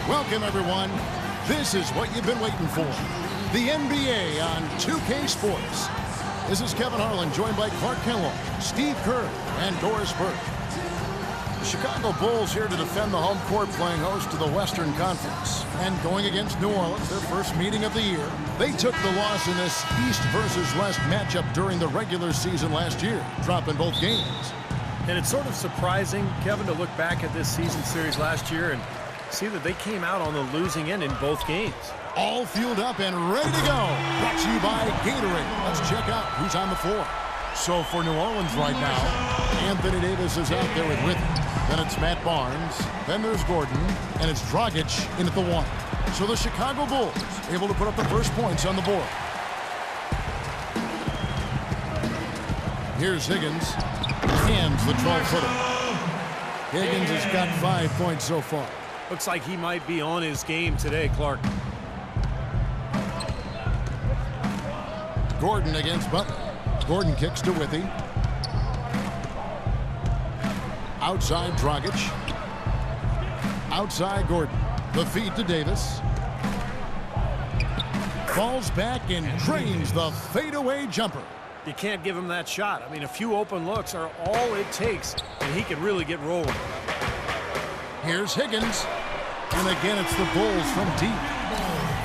Welcome, everyone. This is what you've been waiting for. The NBA on 2K Sports. This is Kevin Harlan, joined by Clark Kellogg, Steve Kerr, and Doris Burke. The Chicago Bulls here to defend the home court, playing host to the Western Conference. And going against New Orleans, their first meeting of the year. They took the loss in this East versus West matchup during the regular season last year, dropping both games. And it's sort of surprising, Kevin, to look back at this season series last year and see that they came out on the losing end in both games. All fueled up and ready to go. Brought to you by Gatorade. Let's check out who's on the floor. So for New Orleans right now, Anthony Davis is out there with Witten. Then it's Matt Barnes. Then there's Gordon. And it's Dragic in at the 1. So the Chicago Bulls able to put up the first points on the board. Here's Higgins. Hands the 12-footer. Higgins has got 5 points so far. Looks like he might be on his game today, Clark. Gordon against Butler. Gordon kicks to Withy. Outside Dragic. Outside Gordon. The feed to Davis. Falls back and drains the fadeaway jumper. You can't give him that shot. I mean, a few open looks are all it takes, and he can really get rolling. Here's Higgins. And again, it's the Bulls from deep.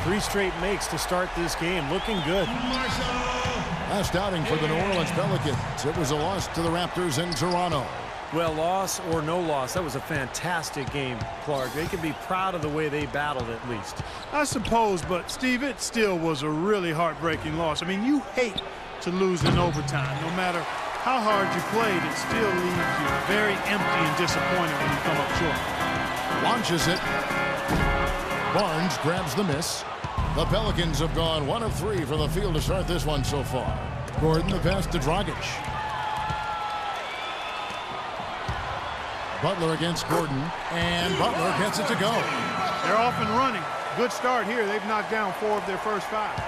3 straight makes to start this game. Looking good. Last outing for the New Orleans Pelicans. It was a loss to the Raptors in Toronto. Well, loss or no loss, that was a fantastic game, Clark. They can be proud of the way they battled at least. I suppose, but Steve, it still was a really heartbreaking loss. I mean, you hate to lose in overtime. No matter how hard you played, it still leaves you very empty and disappointed when you come up short. Launches it. Barnes grabs the miss. The Pelicans have gone 1 of 3 from the field to start this one so far. Gordon the pass to Dragic. Butler against Gordon, and Butler gets it to go. They're off and running. Good start here. They've knocked down 4 of their first 5.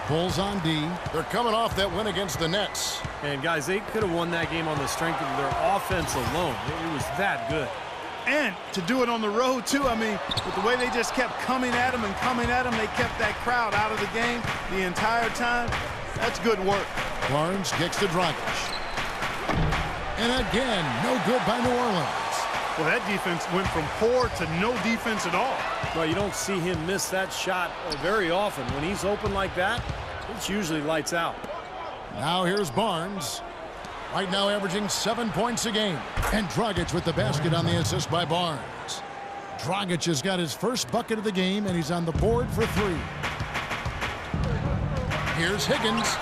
Bulls on D. They're coming off that win against the Nets. And, guys, they could have won that game on the strength of their offense alone. It was that good. And to do it on the road, too. I mean, with the way they just kept coming at them and coming at them, they kept that crowd out of the game the entire time. That's good work. Barnes kicks to Dragic. And again, no good by New Orleans. Well, that defense went from poor to no defense at all. Well, you don't see him miss that shot very often. When he's open like that, it's usually lights out. Now here's Barnes. Right now averaging 7 points a game. And Dragic with the basket on the assist by Barnes. Dragic has got his first bucket of the game, and he's on the board for 3. Here's Higgins.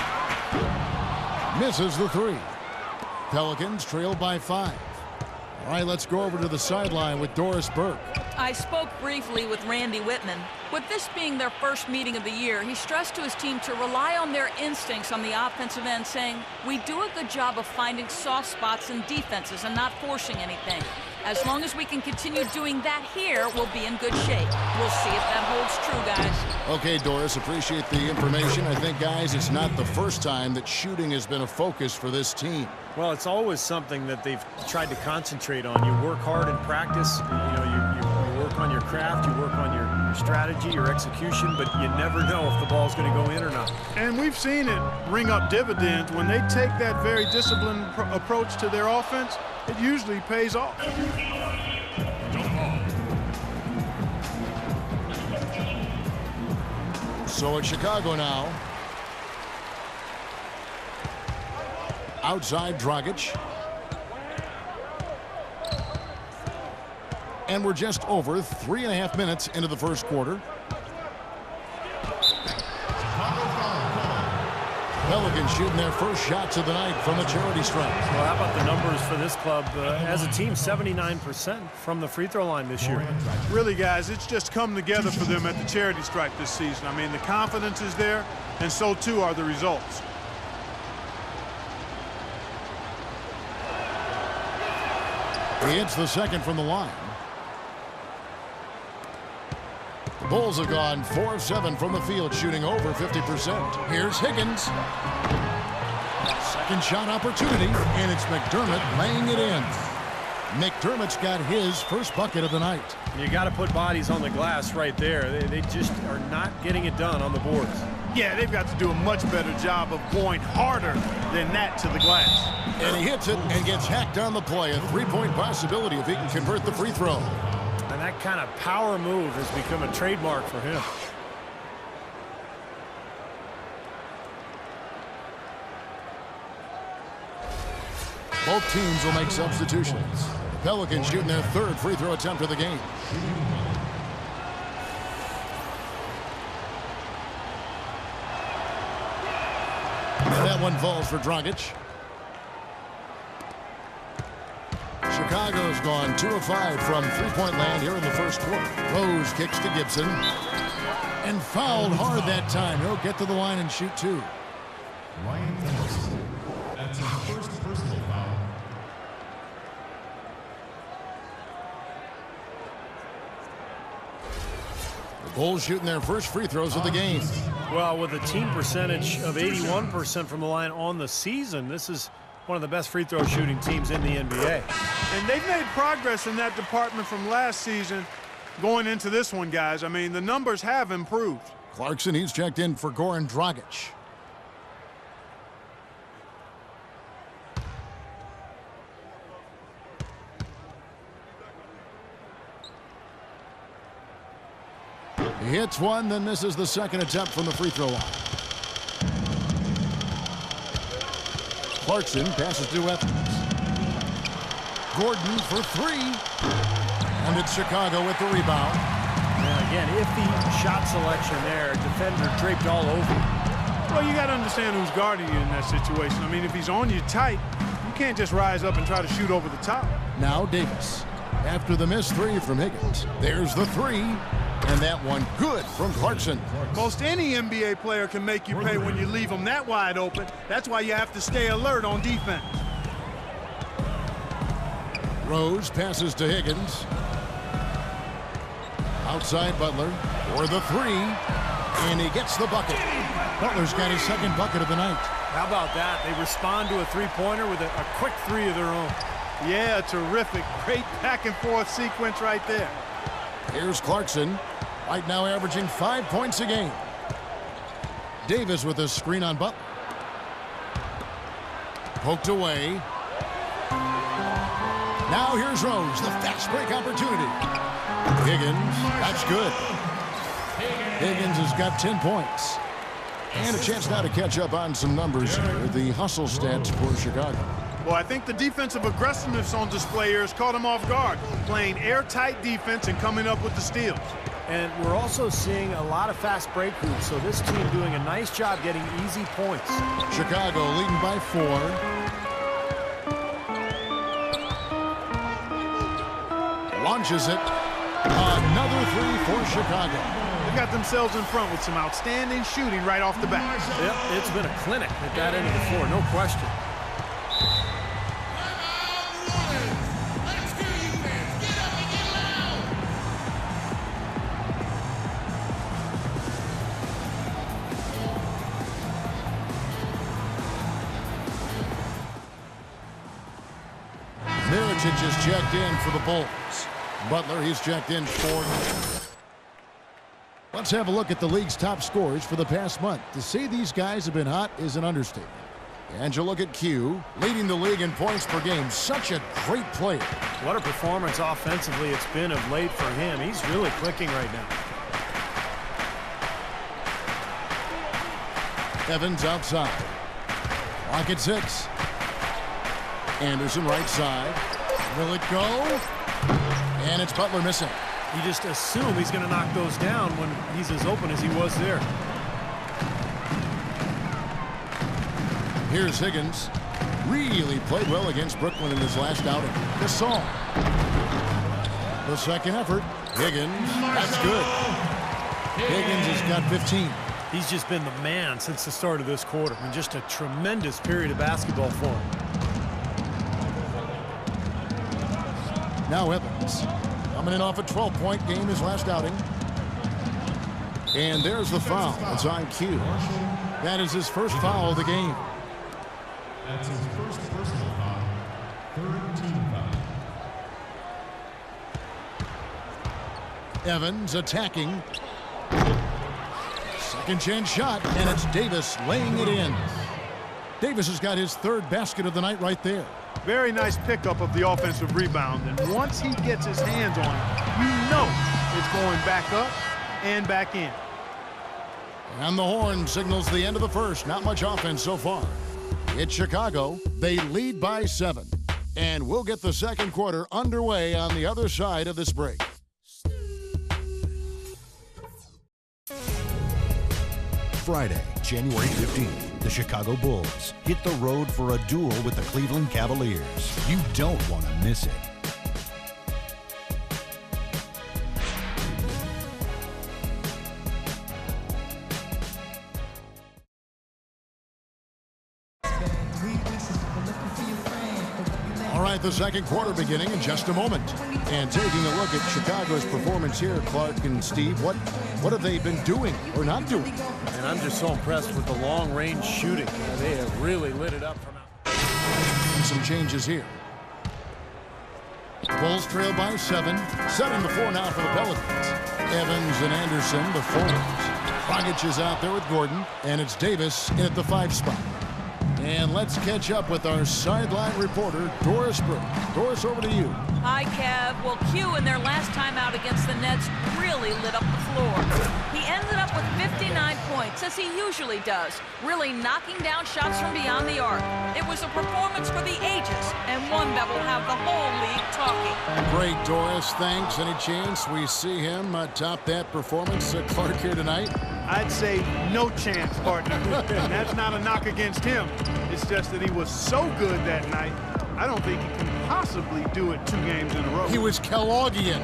Misses the 3. Pelicans trail by 5. All right, let's go over to the sideline with Doris Burke. I spoke briefly with Randy Whitman. With this being their first meeting of the year, he stressed to his team to rely on their instincts on the offensive end, saying, "We do a good job of finding soft spots in defenses and not forcing anything. As long as we can continue doing that here, we'll be in good shape." We'll see if that holds true, guys. Okay, Doris, appreciate the information. I think, guys, it's not the first time that shooting has been a focus for this team. Well, it's always something that they've tried to concentrate on. You work hard in practice. You work on your craft. You work on your strategy, your execution, but you never know if the ball's going to go in or not. And we've seen it ring up dividends. When they take that very disciplined approach to their offense, it usually pays off. So it's Chicago now. Outside Dragic. And we're just over 3.5 minutes into the first quarter. Pelicans shooting their first shots of the night from the charity stripe. Well, how about the numbers for this club? As a team, 79% from the free throw line this year. Really, guys, it's just come together for them at the charity stripe this season. I mean, the confidence is there, and so too are the results. He hits the second from the line. The Bulls have gone 4 of 7 from the field, shooting over 50%. Here's Higgins. Second shot opportunity, and it's McDermott laying it in. McDermott's got his first bucket of the night. You got to put bodies on the glass right there. They just are not getting it done on the boards. Yeah, they've got to do a much better job of going harder than that to the glass. And he hits it and gets hacked on the play. A three-point possibility if he can convert the free throw. And that kind of power move has become a trademark for him. Both teams will make substitutions. The Pelicans shooting their third free throw attempt of the game. And that one falls for Dragic. Chicago's gone 2 of 5 from three-point land here in the first quarter. Rose kicks to Gibson. And fouled hard that time. He'll get to the line and shoot two. Ryan Dennis. That's his first personal foul. The Bulls shooting their first free throws of the game. Well, with a team percentage of 81% from the line on the season, this is one of the best free throw shooting teams in the NBA. And they've made progress in that department from last season going into this one, guys. I mean, the numbers have improved. Clarkson, he's checked in for Goran Dragic. He hits one, then misses the second attempt from the free throw line. Clarkson passes to Evans. Gordon for three. And it's Chicago with the rebound. Now again, if the shot selection there, defender draped all over. Well, you got to understand who's guarding you in that situation. I mean, if he's on you tight, you can't just rise up and try to shoot over the top. Now Davis. After the missed three from Higgins. There's the three. And that one good from Clarkson. Most any NBA player can make you pay when you leave them that wide open. That's why you have to stay alert on defense. Rose passes to Higgins. Outside Butler for the three. And he gets the bucket. Butler's got his second bucket of the night. How about that? They respond to a three-pointer with a quick three of their own. Yeah, terrific. Great back-and-forth sequence right there. Here's Clarkson. Right now averaging 5 points a game. Davis with a screen on Butler. Poked away. Now here's Rose, the fast break opportunity. Higgins, that's good. Higgins has got 10 points. And a chance now to catch up on some numbers here. The hustle stats for Chicago. Well, I think the defensive aggressiveness on display here has caught him off guard, playing airtight defense and coming up with the steals. And we're also seeing a lot of fast break moves, so this team doing a nice job getting easy points. Chicago leading by 4. Launches it. Another three for Chicago. They got themselves in front with some outstanding shooting right off the bat. Yep, it's been a clinic at that end of the floor, no question. Mirotic is checked in for the Bulls. Butler, he's checked in for. Let's have a look at the league's top scorers for the past month. To say these guys have been hot is an understatement. And you look at Q, leading the league in points per game. Such a great player. What a performance offensively it's been of late for him. He's really clicking right now. Evans outside. Clock at 6. Anderson right side. Will it go? And it's Butler missing. You just assume he's going to knock those down when he's as open as he was there. Here's Higgins. Really played well against Brooklyn in his last outing. Gasol. The second effort. Higgins. That's good. Higgins has got 15. He's just been the man since the start of this quarter. I mean, just a tremendous period of basketball for him. Now Evans. Coming in off a 12-point game his last outing. And there's the foul. It's on Q. That is his first foul of the game. That's his first personal foul. Third team foul. Evans attacking. Second chance shot, and it's Davis laying it in. Davis has got his third basket of the night right there. Very nice pickup of the offensive rebound. And once he gets his hands on it, you know it's going back up and back in. And the horn signals the end of the first. Not much offense so far. It's Chicago. They lead by 7. And we'll get the second quarter underway on the other side of this break. Friday, January 15th, the Chicago Bulls hit the road for a duel with the Cleveland Cavaliers. You don't want to miss it. All right, the second quarter beginning in just a moment. And taking a look at Chicago's performance here, Clark and Steve, what have they been doing or not doing? And I'm just so impressed with the long-range shooting. They have really lit it up from out. And some changes here. Bulls trail by 7. Setting the floor now for the Pelicans. Evans and Anderson, the forwards. Dragic is out there with Gordon, and it's Davis in at the 5 spot. And let's catch up with our sideline reporter, Doris Burke. Doris, over to you. Hi, Kev. Well, Q in their last time out against the Nets really lit up the floor. He ended up with 59 points, as he usually does, really knocking down shots from beyond the arc. It was a performance for the ages, and one that will have the whole league talking. Great, Doris. Thanks. Any chance we see him top that performance, Clark, here tonight? I'd say no chance, partner. And that's not a knock against him. It's just that he was so good that night, I don't think he can possibly do it 2 games in a row. He was Kellogg'ian.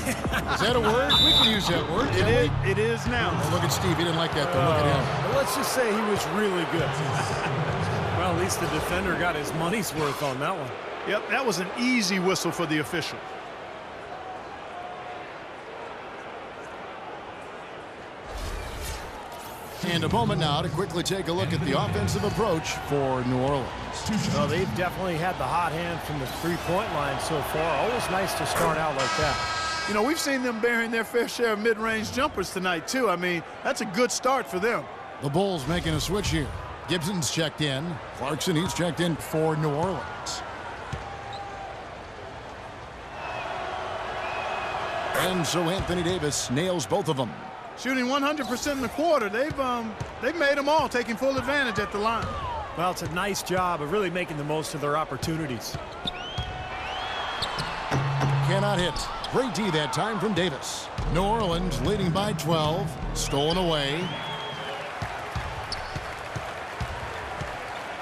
Is that a word? We can use that word. It is now. Oh, look at Steve. He didn't like that, though. Look at him. Let's just say he was really good. Well, at least the defender got his money's worth on that one. Yep, that was an easy whistle for the official. And a moment now to quickly take a look at the offensive approach for New Orleans. Well, they've definitely had the hot hand from the three-point line so far. Always nice to start out like that. You know, we've seen them bearing their fair share of mid-range jumpers tonight, too. I mean, that's a good start for them. The Bulls making a switch here. Gibson's checked in. Clarkson, he's checked in for New Orleans. And so Anthony Davis nails both of them. Shooting 100% in the quarter. They've made them all, taking full advantage at the line. Well, it's a nice job of really making the most of their opportunities. Cannot hit. Great D that time from Davis. New Orleans leading by 12. Stolen away.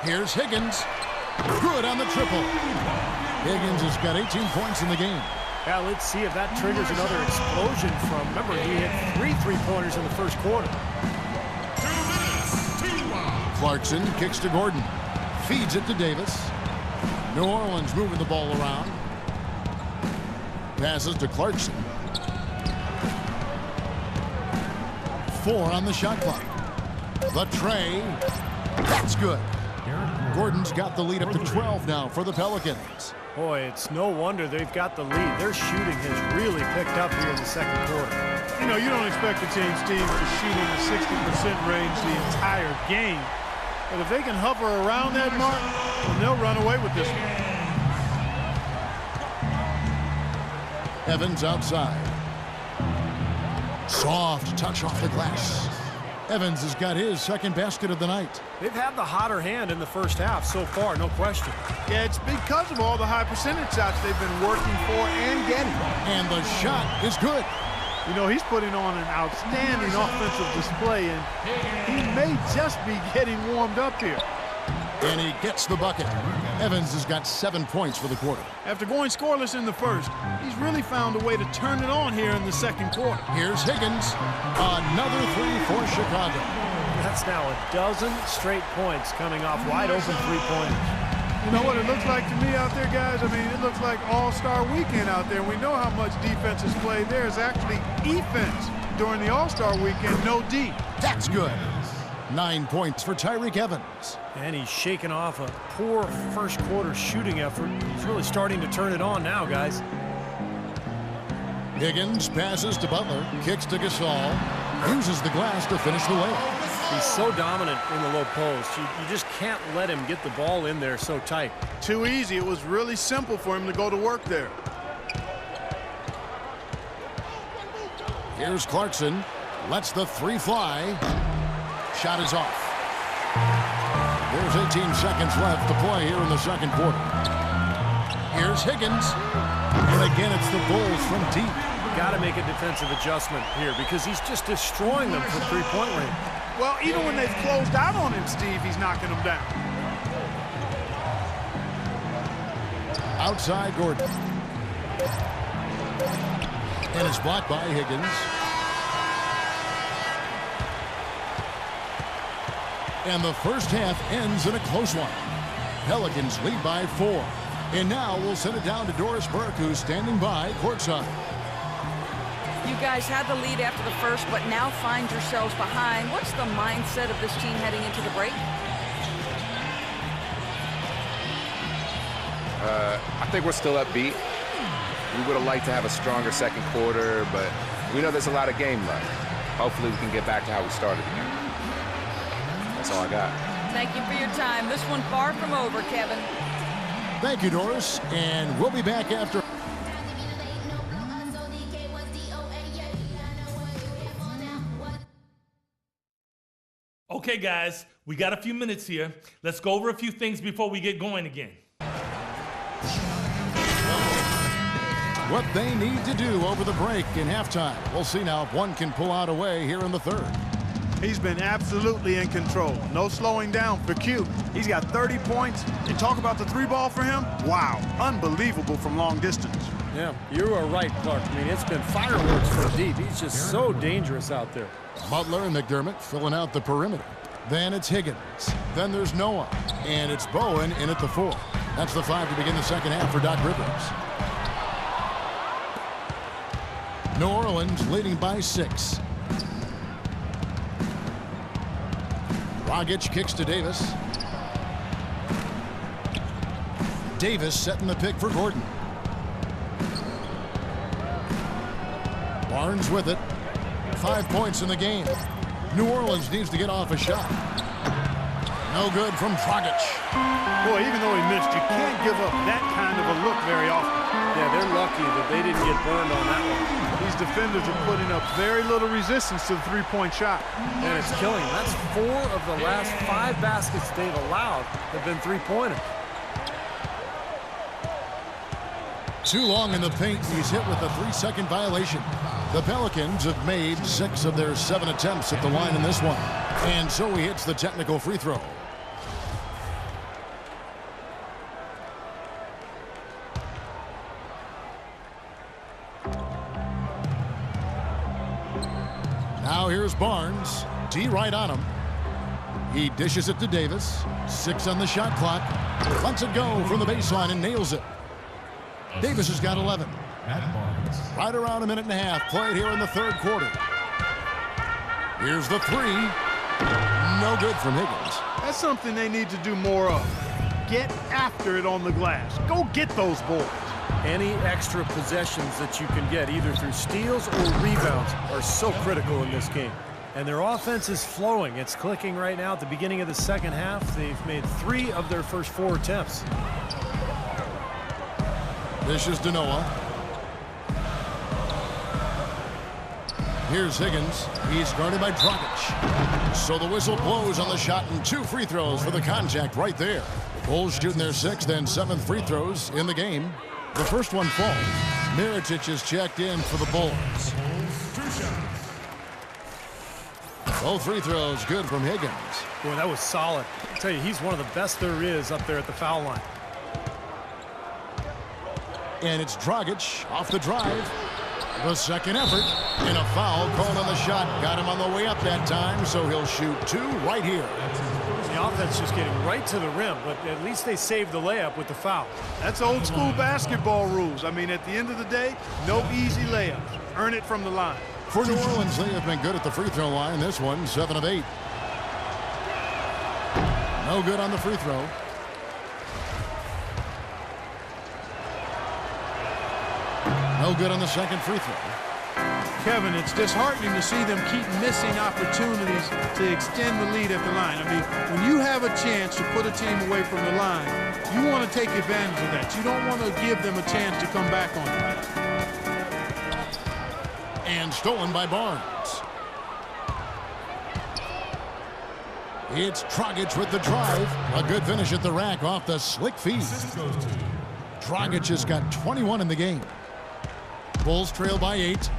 Here's Higgins. Good on the triple. Higgins has got 18 points in the game. Yeah, let's see if that triggers another explosion from, remember, he hit 3 3-pointers in the first quarter. 2 minutes. Clarkson kicks to Gordon. Feeds it to Davis. New Orleans moving the ball around. Passes to Clarkson. 4 on the shot clock. The tray. That's good. Gordon's got the lead up to 12 now for the Pelicans. Boy, it's no wonder they've got the lead. Their shooting has really picked up here in the second quarter. You know, you don't expect a team, Steve, to shoot in the 60% range the entire game. But if they can hover around that mark, then they'll run away with this one. Evans outside. Soft touch off the glass. Evans has got his second basket of the night. They've had the hotter hand in the first half so far, no question. Yeah, it's because of all the high percentage shots they've been working for and getting. And the shot is good. You know, he's putting on an outstanding offensive display, and he may just be getting warmed up here. And he gets the bucket. Evans has got 7 points for the quarter. After going scoreless in the first, he's really found a way to turn it on here in the second quarter. Here's Higgins. Another 3 for Chicago. That's now a dozen straight points coming off wide open three-pointers. You know what it looks like to me out there, guys? I mean, it looks like All-Star Weekend out there. We know how much defense is played. There's actually defense during the All-Star Weekend, no D. That's good. 9 points for Tyreke Evans. And he's shaking off a poor first quarter shooting effort. He's really starting to turn it on now, guys. Higgins passes to Butler, kicks to Gasol, uses the glass to finish the layup. He's so dominant in the low post. You just can't let him get the ball in there so tight. Too easy. It was really simple for him to go to work there. Here's Clarkson. Lets the three fly. Shot is off. There's 18 seconds left to play here in the second quarter. Here's Higgins. And again, it's the Bulls from deep. Got to make a defensive adjustment here because he's just destroying them from three-point range. Well, even when they've closed out on him, Steve, he's knocking them down. Outside Gordon. And it's blocked by Higgins. And the first half ends in a close one. Pelicans lead by 4. And now we'll send it down to Doris Burke, who's standing by courtside. You guys had the lead after the first, but now find yourselves behind. What's the mindset of this team heading into the break? I think we're still upbeat. We would have liked to have a stronger second quarter, but we know there's a lot of game left. Hopefully we can get back to how we started the game. That's all I got. Thank you for your time. This one far from over, Kevin. Thank you, Doris. And we'll be back after. Okay, guys, we got a few minutes here. Let's go over a few things before we get going again. What they need to do over the break in halftime. We'll see now if one can pull out away here in the third. He's been absolutely in control. No slowing down for Q. He's got 30 points. You talk about the three ball for him? Wow, unbelievable from long distance. Yeah, you are right, Clark. I mean, it's been fireworks from deep. He's just so dangerous out there. Butler and McDermott filling out the perimeter. Then it's Higgins. Then there's Noah. And it's Bowen in at the 4. That's the 5 to begin the second half for Doc Rivers. New Orleans leading by 6. Dragic kicks to Davis. Davis setting the pick for Gordon. Barnes with it. 5 points in the game. New Orleans needs to get off a shot. No good from Dragic. Boy, even though he missed, you can't give up that kind of a look very often. Yeah, they're lucky that they didn't get burned on that one. These defenders are putting up very little resistance to the three-point shot. And it's killing them. That's 4 of the last 5 baskets they've allowed have been three-pointers. Too long in the paint. He's hit with a 3-second violation. The Pelicans have made 6 of their 7 attempts at the line in this one. And so he hits the technical free throw. Now here's Barnes. D right on him. He dishes it to Davis. 6 on the shot clock. Lets it go from the baseline and nails it. Davis has got 11. Right around a minute and a half played here in the third quarter. Here's the 3. No good from Higgins. That's something they need to do more of. Get after it on the glass. Go get those boards. Any extra possessions that you can get, either through steals or rebounds, are so critical in this game. And their offense is flowing. It's clicking right now at the beginning of the second half. They've made 3 of their first 4 attempts. This is Noah. Here's Higgins. He's guarded by Dragic. So the whistle blows on the shot and 2 free throws for the contact right there. Bulls shooting their 6th and 7th free throws in the game. The first one falls. Mirotic is checked in for the Bulls. Both free throws good from Higgins. Boy, that was solid. I tell you, he's one of the best there is up there at the foul line. And it's Dragic off the drive. The second effort. And a foul called on the shot. Got him on the way up that time, so he'll shoot 2 right here. The offense just getting right to the rim, but at least they saved the layup with the foul. That's old school basketball rules. I mean, at the end of the day, no easy layups. Earn it from the line. For New Orleans, they have been good at the free throw line. This one, 7 of 8. No good on the free throw. No good on the second free throw. Kevin, it's disheartening to see them keep missing opportunities to extend the lead at the line. I mean, when you have a chance to put a team away from the line, you want to take advantage of that. You don't want to give them a chance to come back on it. And stolen by Barnes. It's Dragic with the drive. A good finish at the rack off the slick feed. Dragic has got 21 in the game. Bulls trail by 8.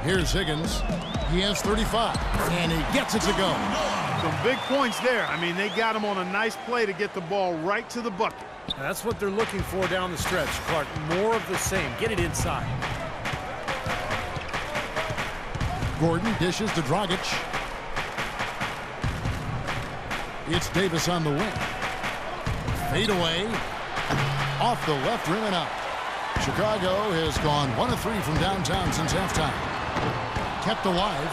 Here's Higgins. He has 35, and he gets it to go. Some big points there. I mean, they got him on a nice play to get the ball right to the bucket. That's what they're looking for down the stretch, Clark. More of the same. Get it inside. Gordon dishes to Dragic. It's Davis on the wing. Fade away. Off the left rim and out. Chicago has gone 1 of 3 from downtown since halftime. Kept alive.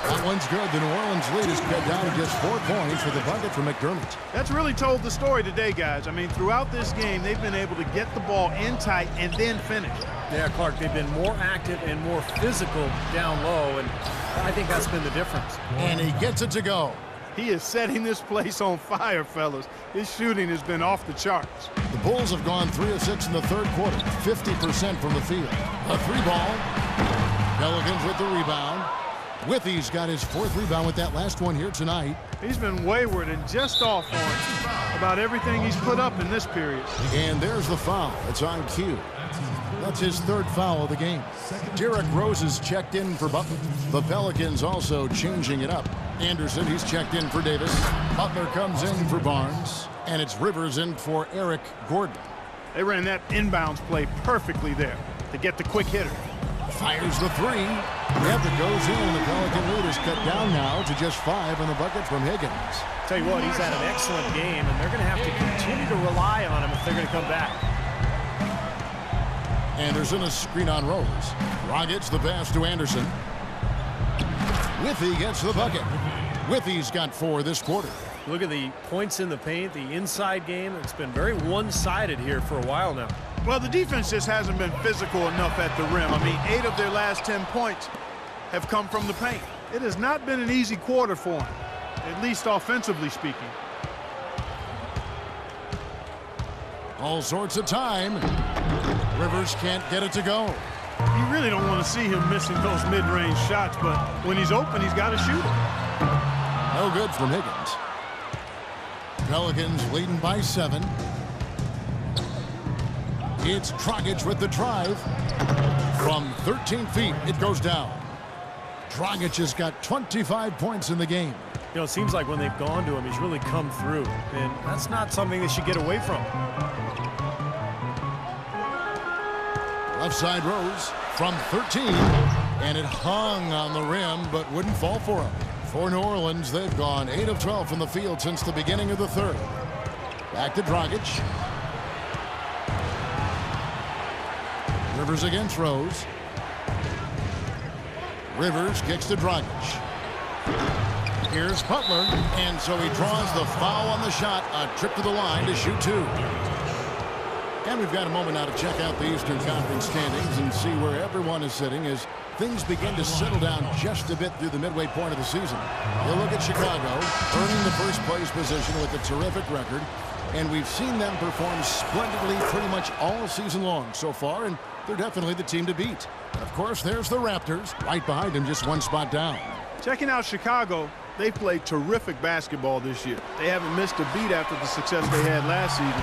That one's good. The New Orleans lead is cut down to just 4 points with a bucket from McDermott. That's really told the story today, guys. I mean, throughout this game, they've been able to get the ball in tight and then finish. Yeah, Clark, they've been more active and more physical down low, and I think that's been the difference. And he gets it to go. He is setting this place on fire, fellas. His shooting has been off the charts. The Bulls have gone 3 of 6 in the third quarter, 50% from the field. A 3-ball. Pelicans with the rebound. Withy's got his 4th rebound with that last one here tonight. He's been wayward and just off on about everything he's put up in this period. And there's the foul. It's on cue. That's his 3rd foul of the game. Derrick Rose is checked in for Butler. The Pelicans also changing it up. Anderson, he's checked in for Davis. Butler comes in for Barnes. And it's Rivers in for Eric Gordon. They ran that inbounds play perfectly there to get the quick hitter. Fires the 3. Yep, it goes in. The Pelican lead is cut down now to just 5 on the bucket from Higgins. Tell you what, he's had an excellent game, and they're going to have to continue to rely on him if they're going to come back. Anderson, a screen on Rose. Dragic the pass to Anderson. Withy gets the bucket. Withy's got 4 this quarter. Look at the points in the paint, the inside game. It's been very one-sided here for a while now. Well, the defense just hasn't been physical enough at the rim. I mean, 8 of their last 10 points have come from the paint. It has not been an easy quarter for them, at least offensively speaking. All sorts of time. Rivers can't get it to go. You really don't want to see him missing those mid-range shots, but when he's open, he's got to shoot them. No good from Higgins. Pelicans leading by 7. It's Dragic with the drive. From 13 feet, it goes down. Dragic has got 25 points in the game. You know, it seems like when they've gone to him, he's really come through. And that's not something they should get away from. Left side Rose from 13. And it hung on the rim, but wouldn't fall for him. For New Orleans, they've gone 8 of 12 from the field since the beginning of the third. Back to Dragic. Rivers against Rose. Rivers kicks to Dragic. Here's Butler, and so he draws the foul on the shot. A trip to the line to shoot 2. And we've got a moment now to check out the Eastern Conference standings and see where everyone is sitting as things begin to settle down just a bit through the midway point of the season. You look at Chicago, earning the first place position with a terrific record, and we've seen them perform splendidly pretty much all season long so far, and they're definitely the team to beat. Of course, there's the Raptors, right behind them, just 1 spot down. Checking out Chicago, they played terrific basketball this year. They haven't missed a beat after the success they had last season.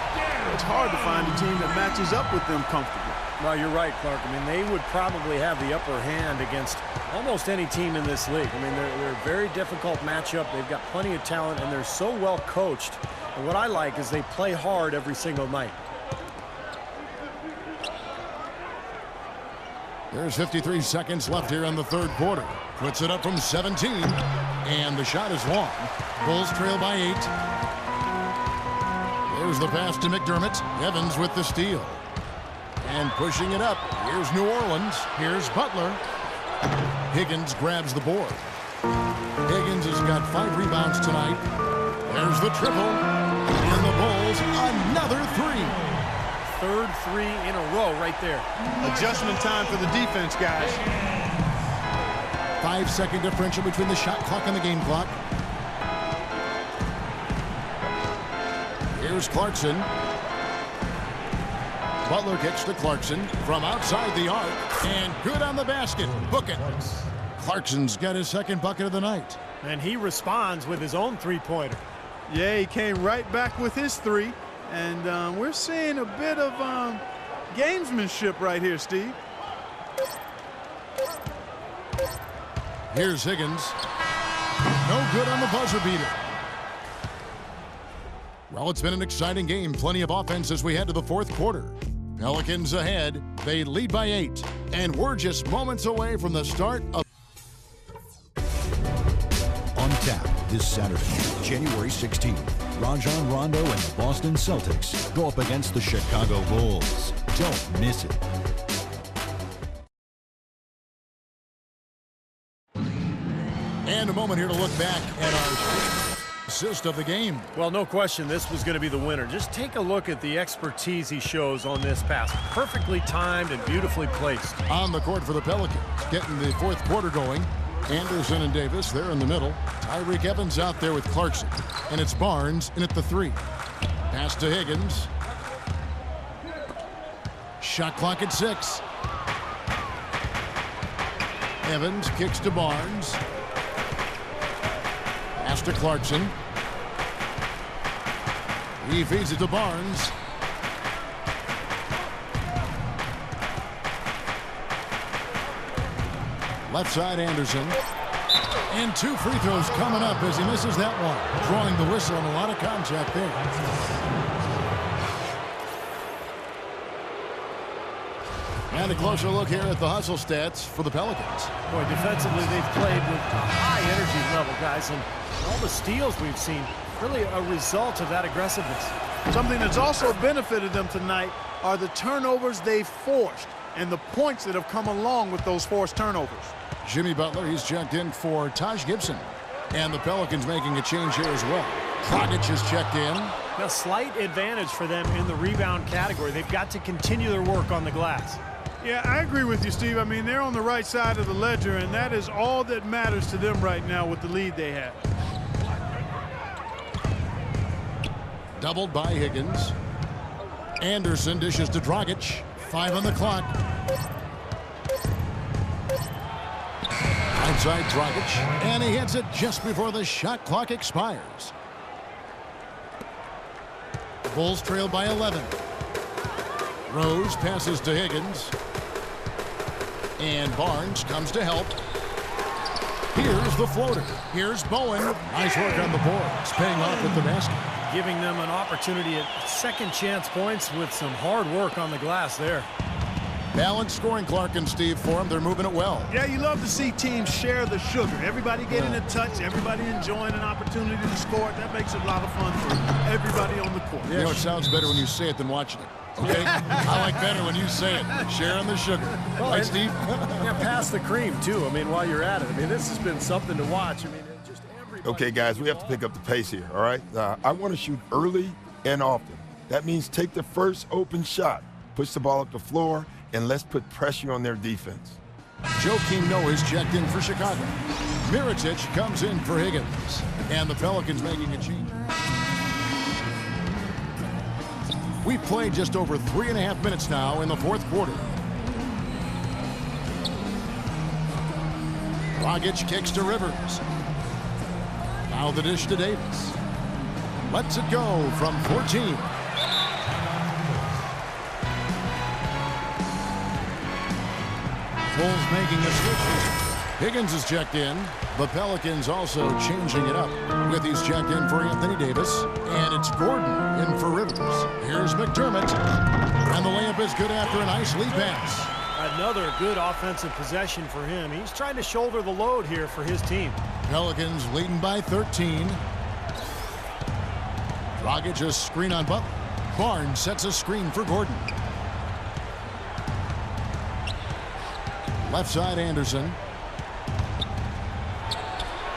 It's hard to find a team that matches up with them comfortably. Well, you're right, Clark. I mean, they would probably have the upper hand against almost any team in this league. I mean, they're a very difficult matchup. They've got plenty of talent, and they're so well coached. And what I like is they play hard every single night. There's 53 seconds left here in the third quarter. Puts it up from 17, and the shot is long. Bulls trail by 8. There's the pass to McDermott. Evans with the steal. And pushing it up. Here's New Orleans. Here's Butler. Higgins grabs the board. Higgins has got 5 rebounds tonight. There's the triple. And the Bulls, another 3. third three in a row right there. Adjustment time for the defense, guys. 5-second differential between the shot clock and the game clock. Here's Clarkson. Butler kicks to Clarkson from outside the arc, and good on the basket. Book it. Clarkson's got his second bucket of the night. And he responds with his own three-pointer. Yeah, he came right back with his three, and we're seeing a bit of gamesmanship right here, Steve. Here's Higgins. No good on the buzzer beater. Well, it's been an exciting game. Plenty of offense as we head to the fourth quarter. Pelicans ahead. They lead by 8. And we're just moments away from the start of... On tap this Saturday, January 16th, Rajon Rondo and the Boston Celtics go up against the Chicago Bulls. Don't miss it. And a moment here to look back at our assist of the game. Well, no question this was going to be the winner. Just take a look at the expertise he shows on this pass. Perfectly timed and beautifully placed. On the court for the Pelicans, getting the fourth quarter going. Anderson and Davis, they're in the middle. Tyreek Evans out there with Clarkson. And it's Barnes in at the 3. Pass to Higgins. Shot clock at 6. Evans kicks to Barnes. Pass to Clarkson. He feeds it to Barnes. Left side Anderson. And 2 free throws coming up as he misses that one. Drawing the whistle and a lot of contact there. And a closer look here at the hustle stats for the Pelicans. Boy, defensively they've played with a high energy level, guys, and all the steals we've seen, really a result of that aggressiveness. Something that's also benefited them tonight are the turnovers they've forced and the points that have come along with those forced turnovers. Jimmy Butler, he's checked in for Taj Gibson. And the Pelicans making a change here as well. Dragic is checked in. A slight advantage for them in the rebound category. They've got to continue their work on the glass. Yeah, I agree with you, Steve. I mean, they're on the right side of the ledger, and that is all that matters to them right now with the lead they have. Doubled by Higgins. Anderson dishes to Dragic. 5 on the clock. Outside Dragic, and he hits it just before the shot clock expires. The Bulls trail by 11. Rose passes to Higgins. And Barnes comes to help. Here's the floater. Here's Bowen. Nice work on the boards, paying off with the basket. Giving them an opportunity at second chance points with some hard work on the glass there. Balanced scoring, Clark and Steve, for them. They're moving it well. Yeah, you love to see teams share the sugar. Everybody getting a touch, everybody enjoying an opportunity to score. That makes it a lot of fun for everybody on the court. You know, it sounds better when you say it than watching it. Okay? I like better when you say it. Sharing the sugar. Well, right, Steve? Yeah, pass the cream, too. I mean, while you're at it. I mean, this has been something to watch. I mean, just everybody... Okay, guys, we have to pick up the pace here, all right? I want to shoot early and often. That means take the first open shot, push the ball up the floor, and let's put pressure on their defense. Joakim Noah is checked in for Chicago. Mirotic comes in for Higgins. And the Pelicans making a change. We've played just over 3.5 minutes now in the fourth quarter. Dragic kicks to Rivers. Now the dish to Davis. Lets it go from 14. Bulls making a switch. Higgins is checked in. The Pelicans also changing it up with he's checked in for Anthony Davis. And it's Gordon in for Rivers. Here's McDermott. And the layup is good after a nice lead pass. Another good offensive possession for him. He's trying to shoulder the load here for his team. Pelicans leading by 13. Dragic a screen on Butler. Barnes sets a screen for Gordon. Left side Anderson.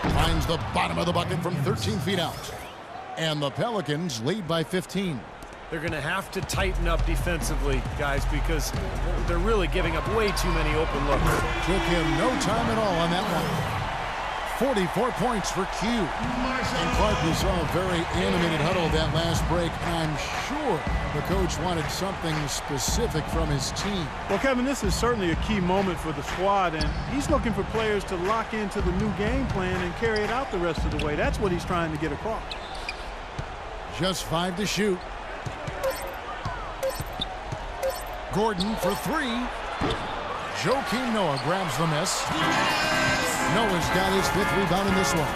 Finds the bottom of the bucket from 13 feet out. And the Pelicans lead by 15. They're going to have to tighten up defensively, guys, because they're really giving up way too many open looks. Took him no time at all on that one. 44 points for Q. And Clark, we saw a very animated huddle that last break. I'm sure the coach wanted something specific from his team. Well, Kevin, this is certainly a key moment for the squad, and he's looking for players to lock into the new game plan and carry it out the rest of the way. That's what he's trying to get across. Just 5 to shoot. Gordon for 3. Joakim Noah grabs the miss. Noah's got his 5th rebound in this one.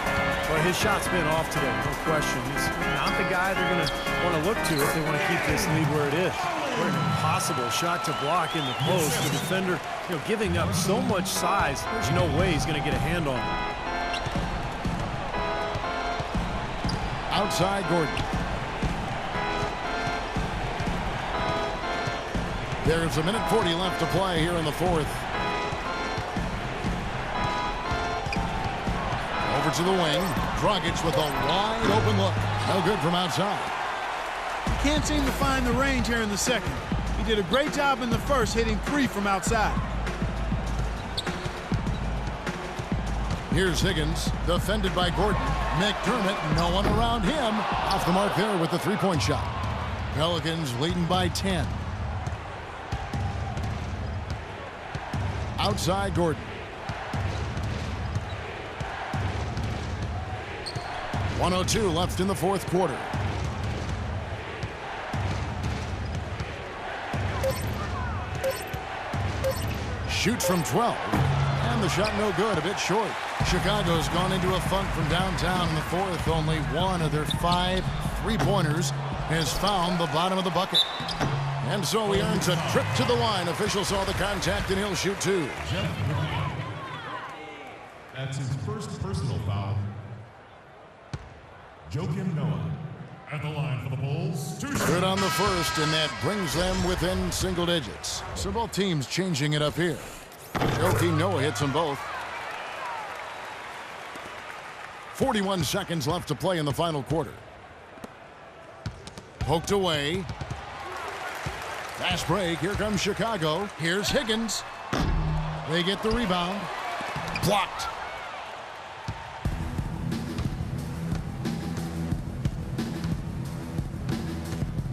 Well, his shot's been off today, no question. He's not the guy they're going to want to look to if they want to keep this lead where it is. What an impossible shot to block in the post. The defender, giving up so much size, there's no way he's going to get a hand on it. Outside Gordon. There's 1:40 left to play here in the 4th. Over to the wing. Dragic with a wide open look. No good from outside. He can't seem to find the range here in the second. He did a great job in the first, hitting 3 from outside. Here's Higgins, defended by Gordon. McDermott, no one around him. Off the mark there with the 3-point shot. Pelicans leading by 10. Outside Gordon. 1:02 left in the 4th quarter. Shoots from 12. And the shot no good, a bit short. Chicago's gone into a funk from downtown in the 4th. Only one of their 5 3-pointers has found the bottom of the bucket. And so he earns a trip to the line. Official saw the contact and he'll shoot 2. That's his first personal foul. Joakim Noah at the line for the Bulls. Good on the first, and that brings them within single digits. So both teams changing it up here. Joakim Noah hits them both. 41 seconds left to play in the final quarter. Poked away. Fast break. Here comes Chicago. Here's Higgins. They get the rebound. Blocked.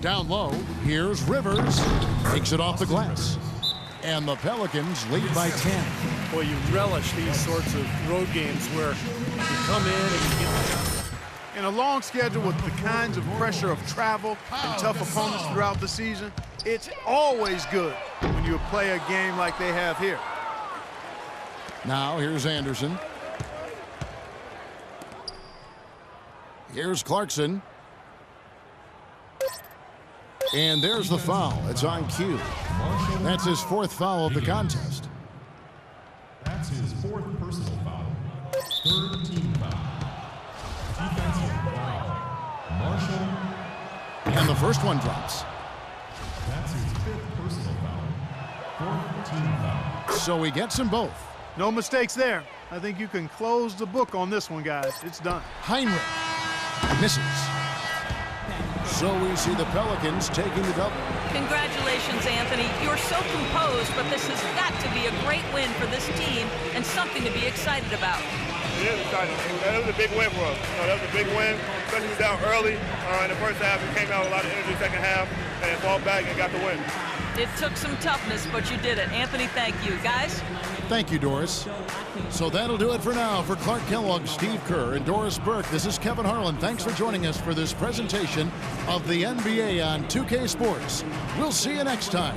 Down low. Here's Rivers. Takes it off the glass. And the Pelicans lead by 10. Boy, you relish these sorts of road games where you come in and you get... In a long schedule with the kinds of pressure of travel and tough opponents throughout the season, it's always good when you play a game like they have here. Now here's Anderson. Here's Clarkson. And there's the foul. It's on Q. That's his 4th foul of the contest. That's his 4th personal foul. 3rd team foul. Defensive foul. Marshall. And the first one drops. That's his 5th personal foul. 4th team foul. So he gets them both. No mistakes there. I think you can close the book on this one, guys. It's done. Heinrich misses. So we see the Pelicans taking the double. Congratulations, Anthony. You're so composed, but this has got to be a great win for this team and something to be excited about. It is exciting. That was a big win for us. That was a big win, especially down early in the first half. We came out with a lot of energy second half and fought back and got the win. It took some toughness, but you did it. Anthony, thank you. Guys? Thank you, Doris. So that'll do it for now. For Clark Kellogg, Steve Kerr, and Doris Burke, this is Kevin Harlan. Thanks for joining us for this presentation of the NBA on 2K Sports. We'll see you next time.